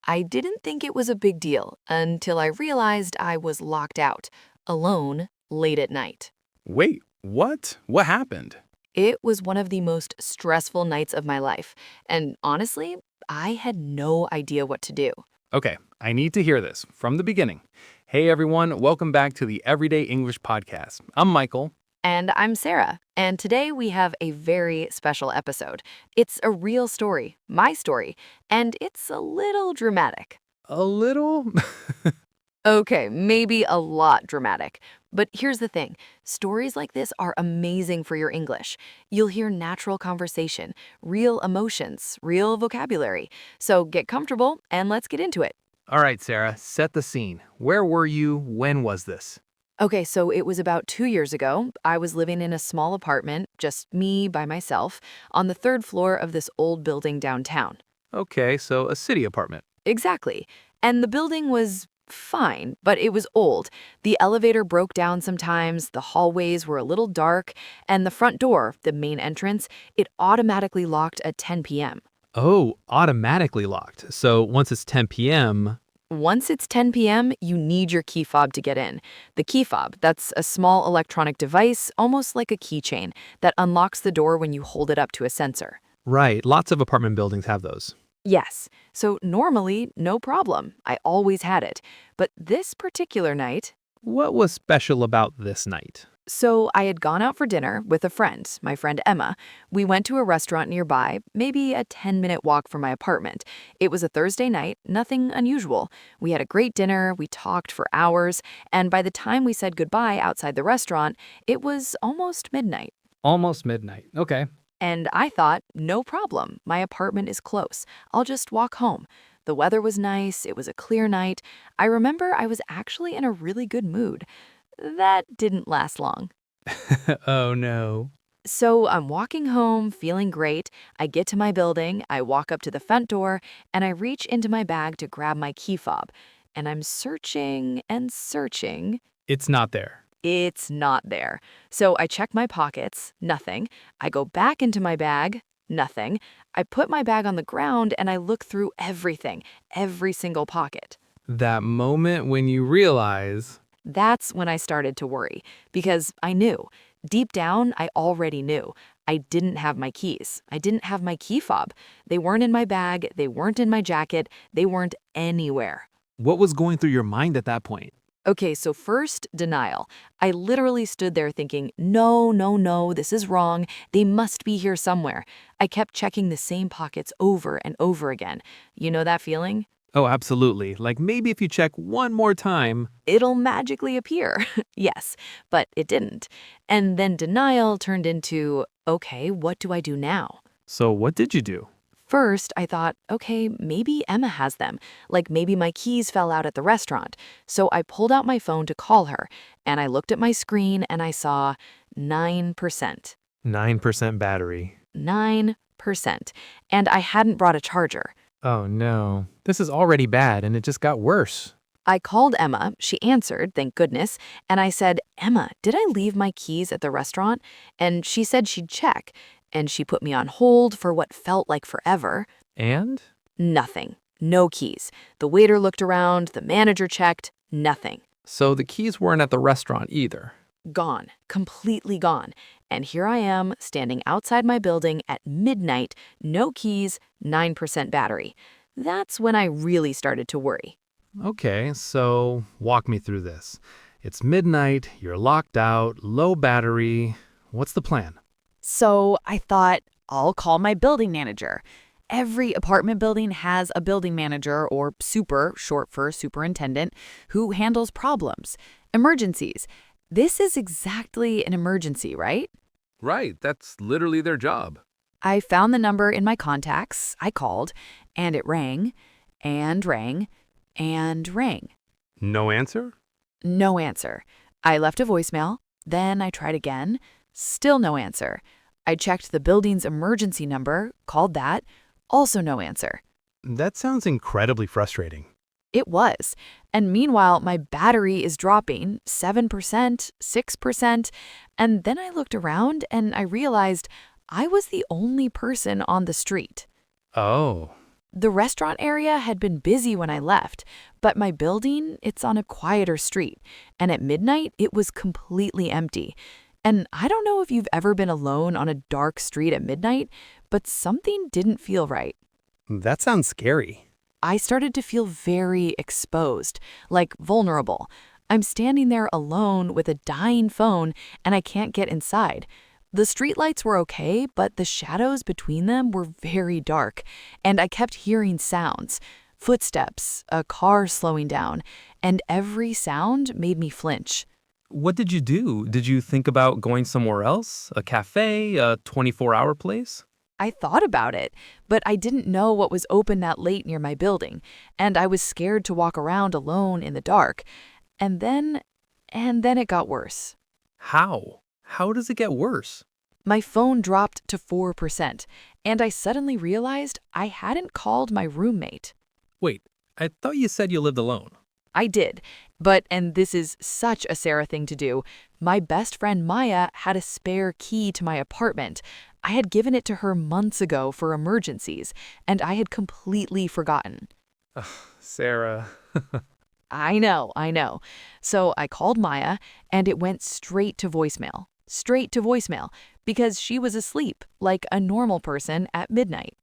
I didn't think it was a big deal until I realized I was locked out, alone, late at night. Wait, what? What happened? It was one of the most stressful nights of my life, and honestly, I had no idea what to do. Okay, I need to hear this from the beginning. Hey everyone, welcome back to the Everyday English Podcast. I'm Michael. And I'm Sarah, and today we have a very special episode. It's a real story, my story, and it's a little dramatic. A little? Okay, maybe a lot dramatic. But here's the thing, stories like this are amazing for your English. You'll hear natural conversation, real emotions, real vocabulary. So get comfortable and let's get into it. All right, Sarah, set the scene. Where were you? When was this? Okay, so it was about 2 years ago. I was living in a small apartment, just me by myself, on the third floor of this old building downtown. Okay, so a city apartment. Exactly. And the building was fine, but it was old. The elevator broke down sometimes, the hallways were a little dark, and the front door, the main entrance, it automatically locked at 10 p.m. Oh, automatically locked. So once it's 10 p.m., Once it's 10 p.m., you need your key fob to get in. The key fob, that's a small electronic device, almost like a keychain, that unlocks the door when you hold it up to a sensor. right, lots of apartment buildings have those. Yes, so normally, no problem. I always had it. But this particular night, What was special about this night? so I had gone out for dinner with a friend, my friend Emma. We went to a restaurant nearby, maybe a 10-minute walk from my apartment. It was a Thursday night, nothing unusual. We had a great dinner, we talked for hours, and by the time we said goodbye outside the restaurant, it was almost midnight. Almost midnight. Okay. And I thought, no problem, my apartment is close. I'll just walk home. The weather was nice, it was a clear night. I remember I was actually in a really good mood. That didn't last long. Oh no. So I'm walking home, feeling great. I get to my building, I walk up to the front door, and I reach into my bag to grab my key fob. And I'm searching and searching. It's not there. It's not there. So I check my pockets, nothing. I go back into my bag, nothing. I put my bag on the ground and I look through everything, every single pocket. That moment when you realize, That's when I started to worry because I knew. Deep down, I already knew. I didn't have my keys. I didn't have my key fob. They weren't in my bag. They weren't in my jacket. They weren't anywhere. what was going through your mind at that point? Okay, so first, denial. I literally stood there thinking, no, no, no, this is wrong. They must be here somewhere. I kept checking the same pockets over and over again. You know that feeling? Oh, absolutely. Like maybe if you check one more time. It'll magically appear. Yes, but it didn't. And then denial turned into, okay, what do I do now? So what did you do? First, I thought, okay, maybe Emma has them. Like maybe my keys fell out at the restaurant. So I pulled out my phone to call her, and I looked at my screen and I saw 9%. 9% battery. 9%. And I hadn't brought a charger. Oh no. This is already bad and it just got worse. I called Emma, she answered, thank goodness, and I said, Emma, did I leave my keys at the restaurant? And she said she'd check, and she put me on hold for what felt like forever. And? Nothing. No keys. The waiter looked around, the manager checked, nothing. So the keys weren't at the restaurant either. Gone. Completely gone. And here I am, standing outside my building at midnight, no keys, 9% battery. That's when I really started to worry. Okay, so walk me through this. It's midnight, you're locked out, low battery. What's the plan? So I thought, I'll call my building manager. Every apartment building has a building manager, or super, short for superintendent, who handles problems, emergencies. This is exactly an emergency, right? Right, that's literally their job. I found the number in my contacts, I called, and it rang, and rang, and rang. No answer? No answer. I left a voicemail, then I tried again, still no answer. I checked the building's emergency number, called that, also no answer. That sounds incredibly frustrating. It was. And meanwhile, my battery is dropping 7%, 6%. And then I looked around and I realized I was the only person on the street. Oh, The restaurant area had been busy when I left, but my building, it's on a quieter street, and at midnight, it was completely empty. And I don't know if you've ever been alone on a dark street at midnight, but something didn't feel right. That sounds scary. I started to feel very exposed, like vulnerable. I'm standing there alone with a dying phone, and I can't get inside. The streetlights were okay, but the shadows between them were very dark, and I kept hearing sounds, footsteps, a car slowing down, and every sound made me flinch. What did you do? Did you think about going somewhere else? A cafe? A 24-hour place? I thought about it, but I didn't know what was open that late near my building, and I was scared to walk around alone in the dark. And then it got worse. How? How does it get worse? My phone dropped to 4%, and I suddenly realized I hadn't called my roommate. Wait, I thought you said you lived alone. I did, but, and this is such a Sarah thing to do, my best friend Maya had a spare key to my apartment. I had given it to her months ago for emergencies, and I had completely forgotten. Sarah. I know. So I called Maya, and it went straight to voicemail. Straight to voicemail, because she was asleep, like a normal person at midnight.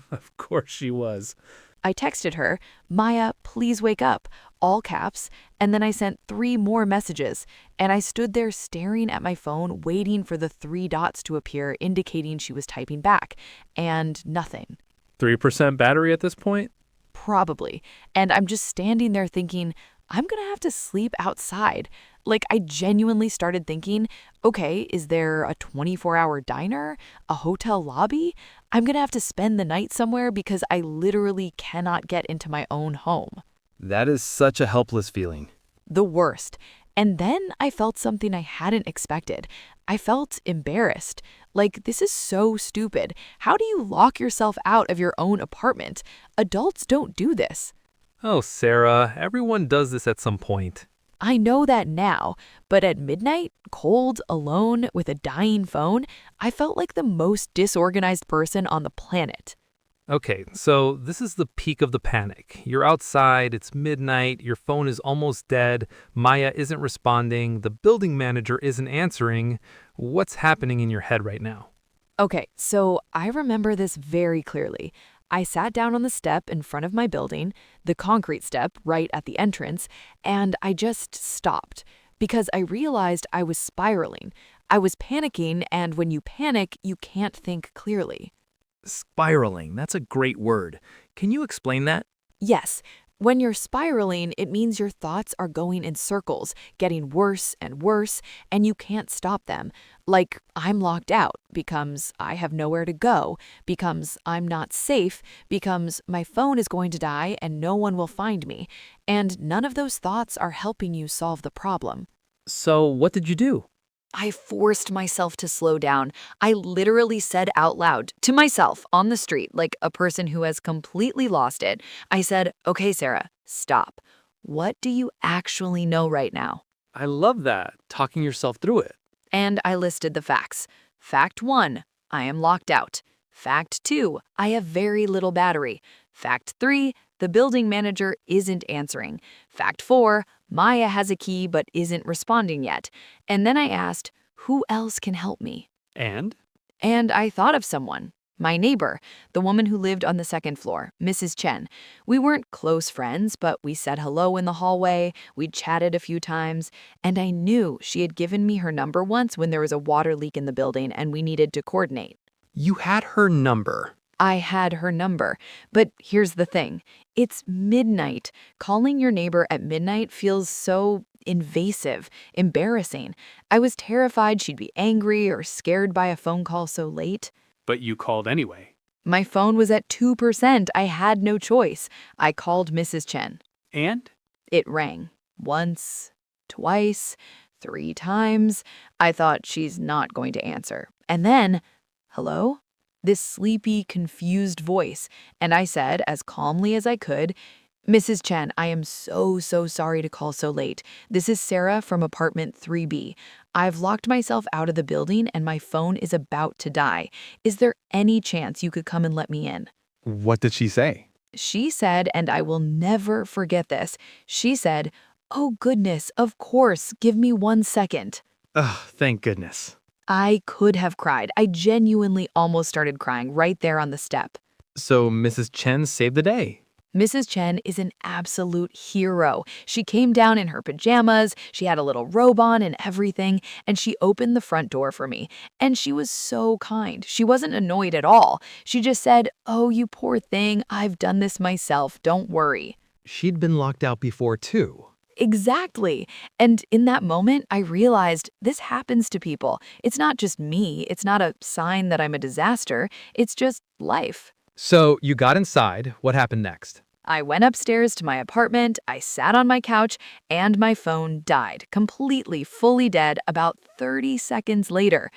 Of course she was. I texted her, "Maya, please wake up," all caps, and then I sent 3 more messages, and I stood there staring at my phone, waiting for the 3 dots to appear, indicating she was typing back, and nothing. 3% battery at this point? Probably. And I'm just standing there thinking, I'm gonna have to sleep outside. Like, I genuinely started thinking, okay, is there a 24-hour diner? A hotel lobby? I'm gonna have to spend the night somewhere because I literally cannot get into my own home. That is such a helpless feeling. The worst. And then I felt something I hadn't expected. I felt embarrassed. Like, this is so stupid. How do you lock yourself out of your own apartment? Adults don't do this. Oh, Sarah, everyone does this at some point. I know that now, but at midnight, cold, alone, with a dying phone, I felt like the most disorganized person on the planet. Okay, so this is the peak of the panic. You're outside, it's midnight, your phone is almost dead, Maya isn't responding, the building manager isn't answering. What's happening in your head right now? Okay, so I remember this very clearly. I sat down on the step in front of my building, the concrete step right at the entrance, and I just stopped because I realized I was spiraling. I was panicking, and when you panic, you can't think clearly. Spiraling, that's a great word. Can you explain that? Yes, when you're spiraling, it means your thoughts are going in circles, getting worse and worse, and you can't stop them. Like, I'm locked out becomes I have nowhere to go, becomes I'm not safe, becomes my phone is going to die and no one will find me. And none of those thoughts are helping you solve the problem. So, what did you do? I forced myself to slow down. I literally said out loud to myself on the street, like a person who has completely lost it. I said, "Okay, Sarah, stop. What do you actually know right now?" I love that, talking yourself through it. And I listed the facts. Fact 1, I am locked out. Fact 2, I have very little battery. Fact 3, the building manager isn't answering. Fact 4, Maya has a key but isn't responding yet. And then I asked, who else can help me? And? And I thought of someone. My neighbor, the woman who lived on the 2nd floor, Mrs. Chen. We weren't close friends, but we said hello in the hallway, we'd chatted a few times, and I knew she had given me her number once when there was a water leak in the building and we needed to coordinate. You had her number. I had her number, but here's the thing. It's midnight. Calling your neighbor at midnight feels so invasive, embarrassing. I was terrified she'd be angry or scared by a phone call so late. But you called anyway. My phone was at 2%. I had no choice. I called Mrs. Chen. And? It rang. Once, twice, 3 times. I thought she's not going to answer. And then, hello? This sleepy, confused voice. And I said, as calmly as I could, "Mrs. Chen, I am so sorry to call so late. This is Sarah from apartment 3B. I've locked myself out of the building and my phone is about to die. Is there any chance you could come and let me in?" What did she say? She said, and I will never forget this, she said, "Oh goodness, of course, give me 1 second." Ugh, thank goodness. I could have cried. I genuinely almost started crying right there on the step. So Mrs. Chen saved the day. Mrs. Chen is an absolute hero. She came down in her pajamas, she had a little robe on and everything, and she opened the front door for me. And she was so kind. She wasn't annoyed at all. She just said, "Oh, you poor thing, I've done this myself, don't worry." She'd been locked out before, too. Exactly. And in that moment, I realized this happens to people. It's not just me. It's not a sign that I'm a disaster. It's just life. So you got inside. What happened next? I went upstairs to my apartment, I sat on my couch, and my phone died, completely, fully dead, about 30 seconds later.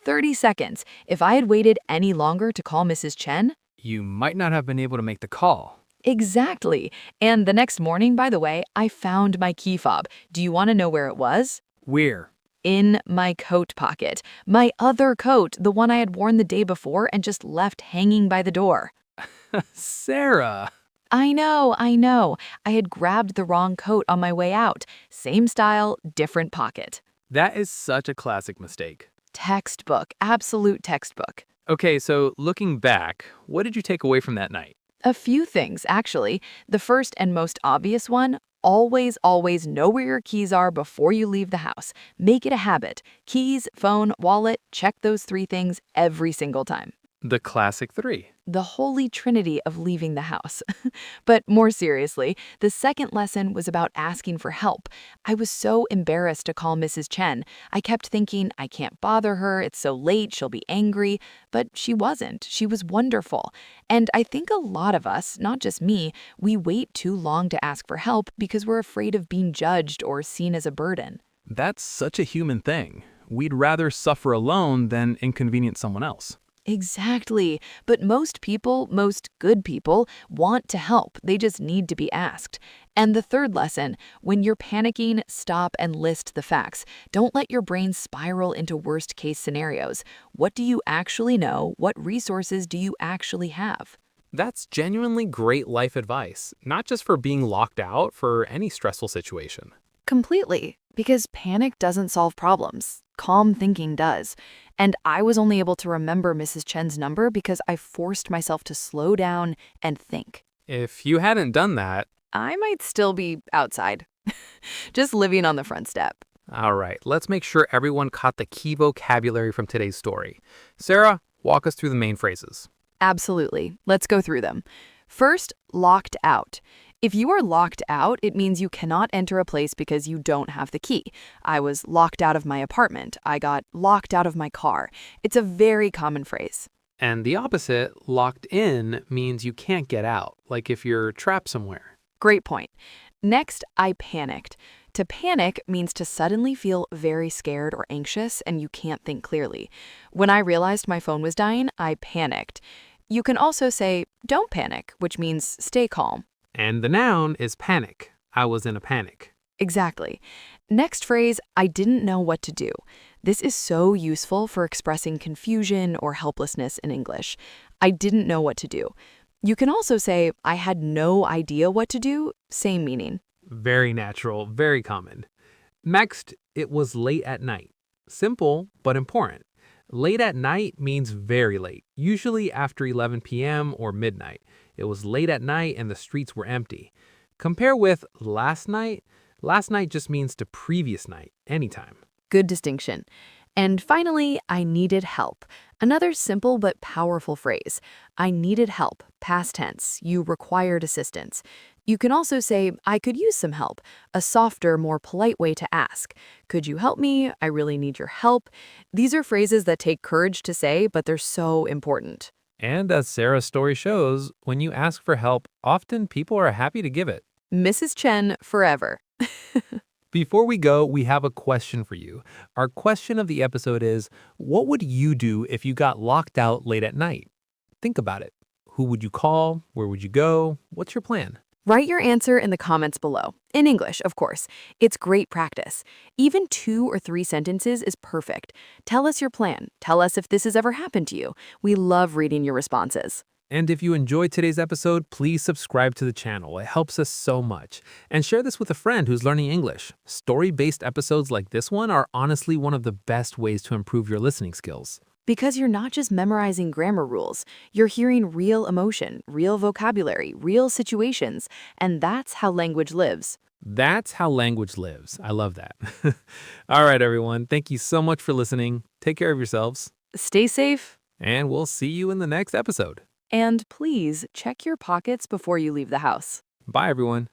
30 seconds. If I had waited any longer to call Mrs. Chen? You might not have been able to make the call. Exactly. And the next morning, by the way, I found my key fob. Do you want to know where it was? Where? In my coat pocket. My other coat, the one I had worn the day before and just left hanging by the door. Sarah! I know. I had grabbed the wrong coat on my way out. Same style, different pocket. That is such a classic mistake. Textbook, absolute textbook. Okay, so looking back, what did you take away from that night? A few things, actually. The first and most obvious one, always, always know where your keys are before you leave the house. Make it a habit. Keys, phone, wallet, check those 3 things every single time. The classic 3. The holy trinity of leaving the house. But more seriously, the second lesson was about asking for help. I was so embarrassed to call Mrs. Chen. I kept thinking, I can't bother her, it's so late, she'll be angry. But she wasn't. She was wonderful. And I think a lot of us, not just me, we wait too long to ask for help because we're afraid of being judged or seen as a burden. That's such a human thing. We'd rather suffer alone than inconvenience someone else. Exactly. But most people, most good people, want to help. They just need to be asked. And the third lesson, when you're panicking, stop and list the facts. Don't let your brain spiral into worst case scenarios. What do you actually know? What resources do you actually have? That's genuinely great life advice, not just for being locked out, for any stressful situation. Completely. Because panic doesn't solve problems. Calm thinking does. And I was only able to remember Mrs. Chen's number because I forced myself to slow down and think. If you hadn't done that, I might still be outside, just living on the front step. all right, let's make sure everyone caught the key vocabulary from today's story. Sarah, walk us through the main phrases. Absolutely. Let's go through them. First, locked out. If you are locked out, it means you cannot enter a place because you don't have the key. I was locked out of my apartment. I got locked out of my car. It's a very common phrase. And the opposite, locked in, means you can't get out, like if you're trapped somewhere. Great point. Next, I panicked. To panic means to suddenly feel very scared or anxious and you can't think clearly. When I realized my phone was dying, I panicked. You can also say, don't panic, which means stay calm. And the noun is panic. I was in a panic. Exactly. Next phrase, I didn't know what to do. This is so useful for expressing confusion or helplessness in English. I didn't know what to do. You can also say, I had no idea what to do, same meaning. Very natural, very common. Next, it was late at night. Simple, but important. Late at night means very late, usually after 11 p.m. or midnight. It was late at night and the streets were empty. Compare with last night. Last night just means to previous night, anytime. Good distinction. And finally, I needed help. Another simple but powerful phrase. I needed help, past tense. You required assistance. You can also say, I could use some help, a softer, more polite way to ask. Could you help me? I really need your help. These are phrases that take courage to say, but they're so important. And as Sarah's story shows, when you ask for help, often people are happy to give it. Mrs. Chen forever. Before we go, we have a question for you. Our question of the episode is, what would you do if you got locked out late at night? Think about it. Who would you call? Where would you go? What's your plan? Write your answer in the comments below. In English, of course. It's great practice. Even 2 or 3 sentences is perfect. Tell us your plan. Tell us if this has ever happened to you. We love reading your responses. And if you enjoyed today's episode, please subscribe to the channel. It helps us so much. And share this with a friend who's learning English. Story-based episodes like this one are honestly one of the best ways to improve your listening skills. Because you're not just memorizing grammar rules, you're hearing real emotion, real vocabulary, real situations, and that's how language lives. That's how language lives. I love that. All right, everyone. Thank you so much for listening. Take care of yourselves. Stay safe, And we'll see you in the next episode. and please check your pockets before you leave the house. Bye, everyone.